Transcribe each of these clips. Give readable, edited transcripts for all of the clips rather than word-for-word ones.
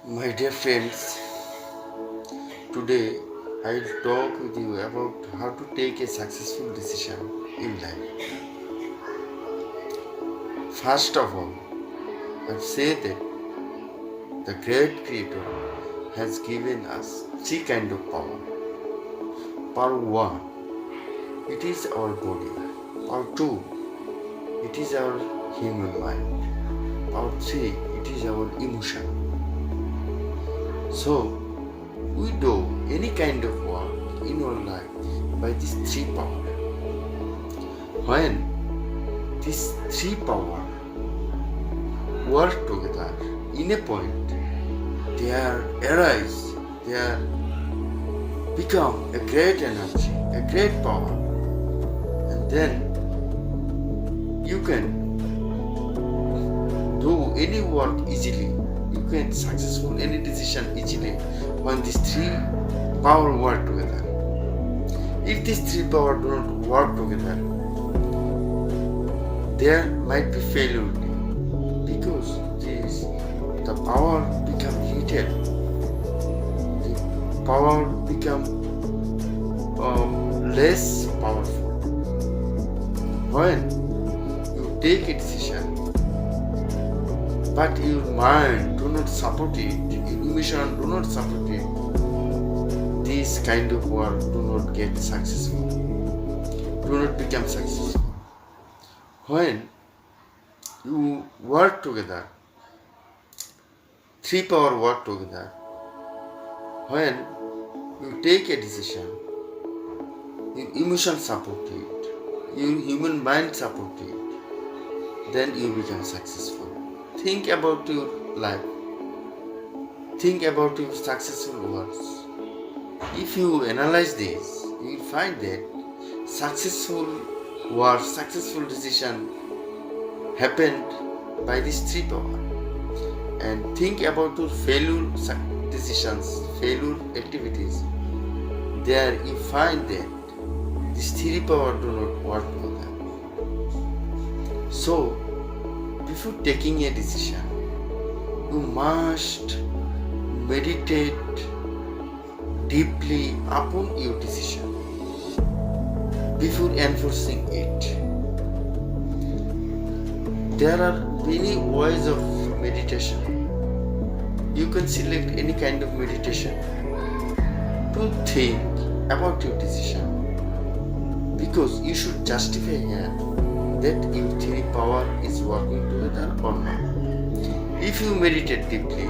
My dear friends, today I will talk with you about how to take a successful decision in life. First of all, I'll say that the great Creator has given us three kinds of power. Power 1, it is our body. Power 2, it is our human mind. Power 3, it is our emotion. So, we do any kind of work in our life by these three power. When these three power work together in a point, they are arise, they are become a great energy, a great power, and then you can do any work easily. You can successful any decision easily when these three power work together. If these three power do not work together, there might be failure because the power become heated, the power become less powerful. When you take a decision but your mind do not support it, your emotion do not support it, this kind of work do not get successful, do not become successful. When you work together, three power work together, when you take a decision, your emotion support it, your human mind support it, then you become successful. Think about your life. Think about your successful works. If you analyze this, you will find that successful work, successful decision happened by these three power. And think about your failure decisions, failure activities. There you find that these three power do not work together. So, before taking a decision, you must meditate deeply upon your decision before enforcing it. There are many ways of meditation. You can select any kind of meditation to think about your decision, because you should justify here that your three power is working together or not. If you meditate deeply,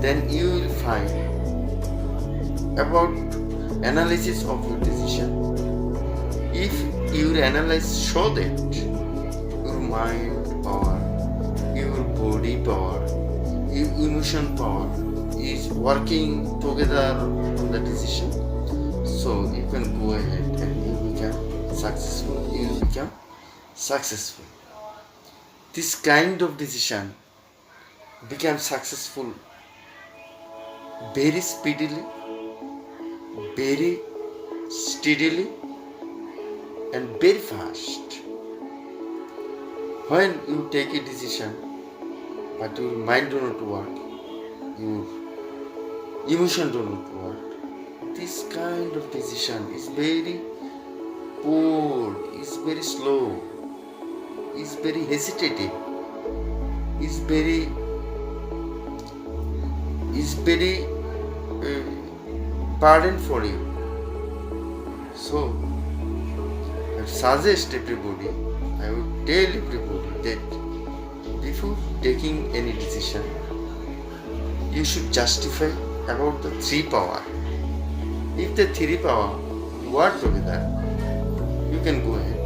then you will find about analysis of your decision. If your analysis show that your mind power, your body power, your emotion power is working together on the decision, so you can go ahead and you become successful. You will become successful. This kind of decision become successful very speedily, very steadily, and very fast. When you take a decision but your mind do not work, your emotion do not work, this kind of decision is very poor, is very slow, is very hesitative, is very pardon for you. So I suggest everybody, I would tell everybody that before taking any decision, you should justify about the three power. If the three power work together, you can go ahead.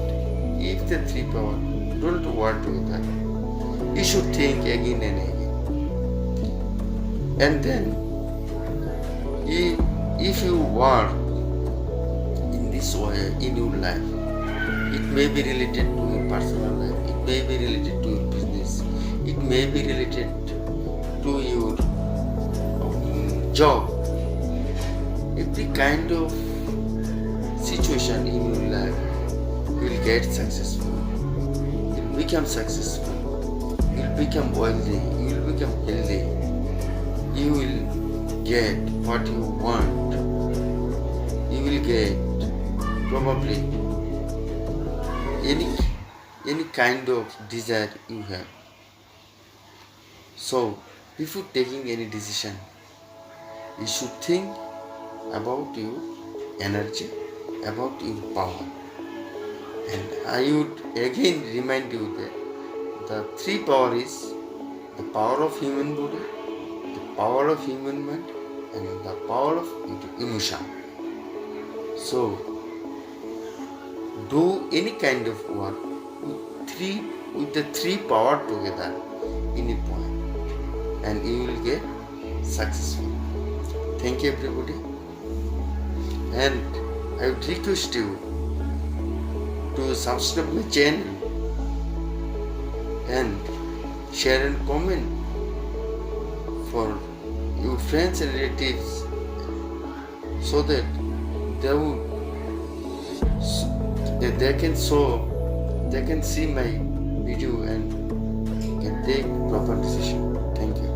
If the three power don't work together, you should think again and again. And then, if you work in this way in your life, it may be related to your personal life, it may be related to your business, it may be related to your job. Every kind of situation in your life, you will get successful, you will become successful, you will become wealthy, you will become healthy. get what you want, you will get probably any kind of desire you have. So before taking any decision, you should think about your energy, about your power. And I would again remind you that the three power is the power of human body, the power of human mind, and the power of emotion. So do any kind of work with the three power together in a point, and you will get successful. Thank you everybody, and I would request you to subscribe my channel and share and comment for your friends and relatives so that they would they can see my video and can take proper decision. Thank you.